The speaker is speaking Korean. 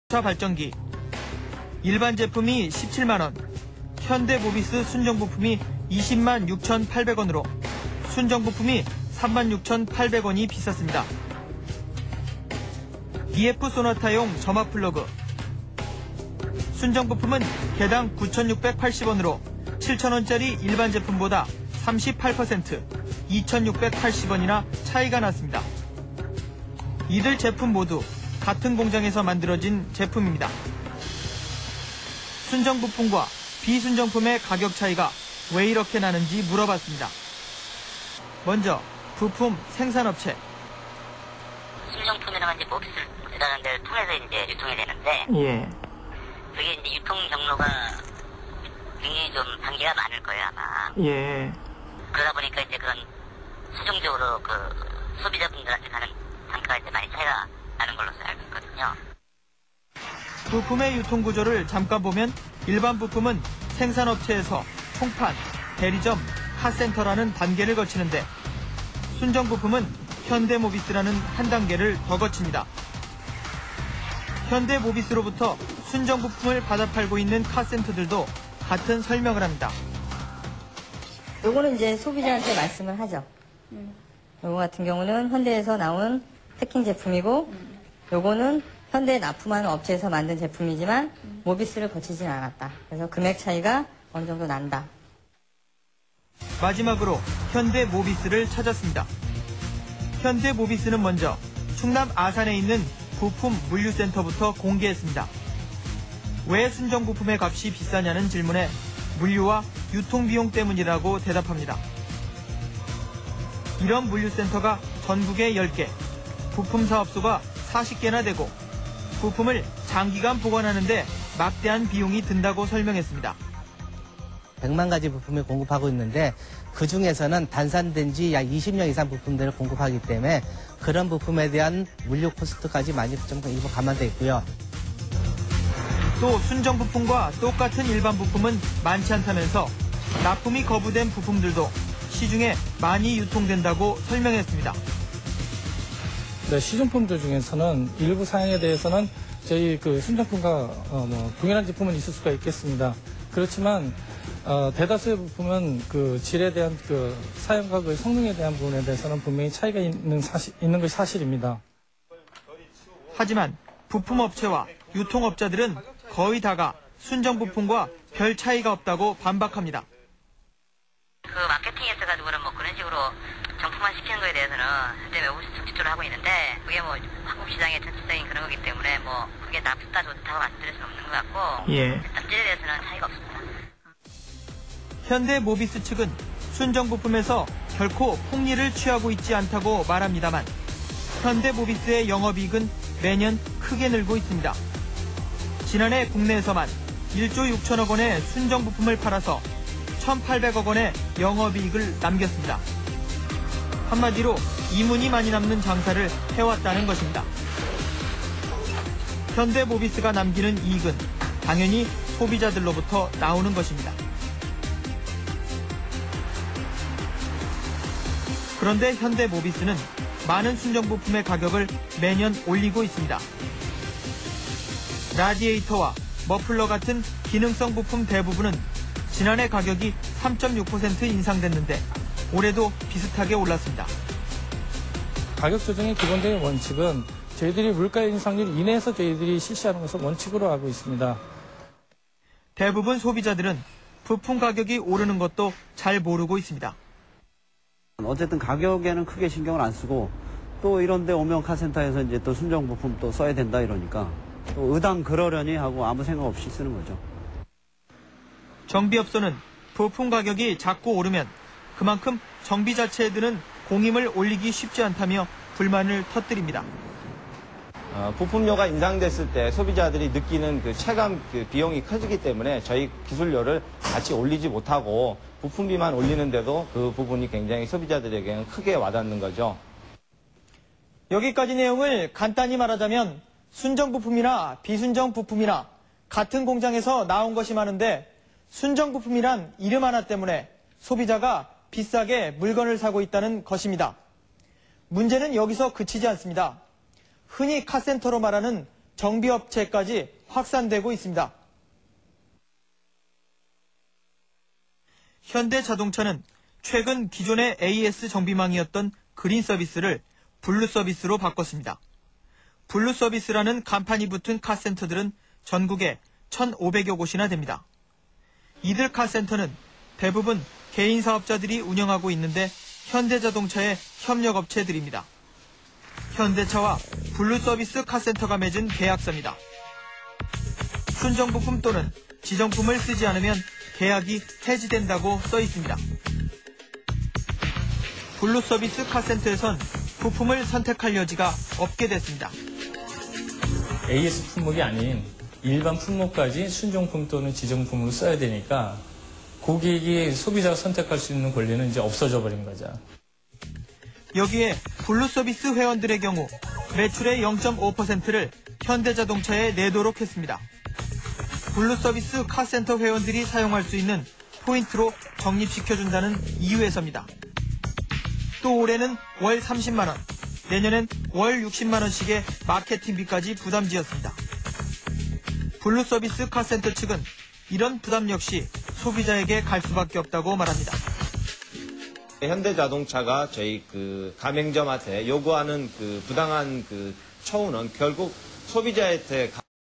차 발전기. 일반 제품이 17만원, 현대모비스 순정부품이 20만 6,800원으로 순정부품이 36,800원이 비쌌습니다. EF 소나타용 점화 플러그. 순정부품은 개당 9,680원으로 7,000원짜리 일반 제품보다 38%, 2,680원이나 차이가 났습니다. 이들 제품 모두 같은 공장에서 만들어진 제품입니다. 순정부품과 비순정품의 가격 차이가 왜 이렇게 나는지 물어봤습니다. 먼저 부품 생산업체. 순정품이라면 이제 모비스라는 데를 통해서 이제 유통이 되는데, 예. 그게 이제 유통 경로가 굉장히 좀 단계가 많을 거예요, 아마. 예. 그러다 보니까 이제 그런 최종적으로 그 소비자분들한테 가는 단가가 이제 많이 차이가 나는 걸로 알고 있거든요. 부품의 유통 구조를 잠깐 보면 일반 부품은 생산업체에서 총판, 대리점, 카센터라는 단계를 거치는데 순정 부품은 현대모비스라는 한 단계를 더 거칩니다. 현대모비스로부터 순정 부품을 받아 팔고 있는 카센터들도 같은 설명을 합니다. 요거는 이제 소비자한테 말씀을 하죠. 요거 같은 경우는 현대에서 나온 패킹 제품이고 요거는 현대에 납품하는 업체에서 만든 제품이지만 모비스를 거치진 않았다. 그래서 금액 차이가 어느 정도 난다. 마지막으로 현대모비스를 찾았습니다. 현대모비스는 먼저 충남 아산에 있는 부품 물류센터부터 공개했습니다. 왜 순정부품의 값이 비싸냐는 질문에 물류와 유통비용 때문이라고 대답합니다. 이런 물류센터가 전국에 10개, 부품 사업소가 40개나 되고 부품을 장기간 보관하는데 막대한 비용이 든다고 설명했습니다. 100만 가지 부품을 공급하고 있는데 그 중에서는 단산된 지 약 20년 이상 부품들을 공급하기 때문에 그런 부품에 대한 물류 코스트까지 많이 좀 일부 감안되어 있고요. 또 순정 부품과 똑같은 일반 부품은 많지 않다면서 납품이 거부된 부품들도 시중에 많이 유통된다고 설명했습니다. 네, 시중품들 중에서는 일부 사양에 대해서는 저희 그 순정품과 동일한 제품은 있을 수가 있겠습니다. 그렇지만 대다수의 부품은 그 질에 대한 그 사용과 그 성능에 대한 부분에 대해서는 분명히 차이가 있는 것이 사실입니다. 하지만 부품업체와 유통업자들은 거의 다가 순정 부품과 별 차이가 없다고 반박합니다. 그 마케팅에 써가지고는 뭐 그런 식으로 정품화 시키는 거에 대해서는 현재 외부 적극적으로 하고 있는데, 그게 뭐 한국 시장의 전체적인 그런 거기 때문에 뭐 그게 나쁘다 좋다고 말씀드릴 수는 없는 것 같고, 예. 질에 대해서는 차이가 없습니다. 현대모비스 측은 순정 부품에서 결코 폭리를 취하고 있지 않다고 말합니다만 현대모비스의 영업이익은 매년 크게 늘고 있습니다. 지난해 국내에서만 1조 6천억 원의 순정 부품을 팔아서 1,800억 원의 영업이익을 남겼습니다. 한마디로 이문이 많이 남는 장사를 해왔다는 것입니다. 현대모비스가 남기는 이익은 당연히 소비자들로부터 나오는 것입니다. 그런데 현대모비스는 많은 순정부품의 가격을 매년 올리고 있습니다. 라디에이터와 머플러 같은 기능성 부품 대부분은 지난해 가격이 3.6% 인상됐는데 올해도 비슷하게 올랐습니다. 가격 조정의 기본적인 원칙은 저희들이 물가 인상률 이내에서 저희들이 실시하는 것을 원칙으로 하고 있습니다. 대부분 소비자들은 부품 가격이 오르는 것도 잘 모르고 있습니다. 어쨌든 가격에는 크게 신경을 안 쓰고 또 이런데 오면 카센터에서 이제 또 순정 부품 또 써야 된다 이러니까 또 의당 그러려니 하고 아무 생각 없이 쓰는 거죠. 정비업소는 부품 가격이 자꾸 오르면 그만큼 정비 자체에 드는 공임을 올리기 쉽지 않다며 불만을 터뜨립니다. 부품료가 인상됐을 때 소비자들이 느끼는 그 체감 비용이 커지기 때문에 저희 기술료를 같이 올리지 못하고 부품비만 올리는데도 그 부분이 굉장히 소비자들에게는 크게 와닿는 거죠. 여기까지 내용을 간단히 말하자면 순정 부품이나 비순정 부품이나 같은 공장에서 나온 것이 많은데 순정 부품이란 이름 하나 때문에 소비자가 비싸게 물건을 사고 있다는 것입니다. 문제는 여기서 그치지 않습니다. 흔히 카센터로 말하는 정비업체까지 확산되고 있습니다. 현대자동차는 최근 기존의 AS 정비망이었던 그린 서비스를 블루 서비스로 바꿨습니다. 블루 서비스라는 간판이 붙은 카센터들은 전국에 1,500여 곳이나 됩니다. 이들 카센터는 대부분 개인 사업자들이 운영하고 있는데 현대자동차의 협력업체들입니다. 현대차와 블루 서비스 카센터가 맺은 계약서입니다. 순정부품 또는 지정품을 쓰지 않으면 계약이 해지된다고 써 있습니다. 블루 서비스 카센터에선 부품을 선택할 여지가 없게 됐습니다. AS 품목이 아닌 일반 품목까지 순정품 또는 지정품으로 써야 되니까 고객이 소비자가 선택할 수 있는 권리는 이제 없어져 버린 거죠. 여기에 블루 서비스 회원들의 경우 매출의 0.5%를 현대자동차에 내도록 했습니다. 블루 서비스 카센터 회원들이 사용할 수 있는 포인트로 적립시켜준다는 이유에서입니다. 또 올해는 월 30만 원, 내년엔 월 60만 원씩의 마케팅비까지 부담지었습니다. 블루 서비스 카센터 측은 이런 부담 역시 소비자에게 갈 수밖에 없다고 말합니다. 현대자동차가 저희 가맹점한테 요구하는 부당한 처우는 결국 소비자한테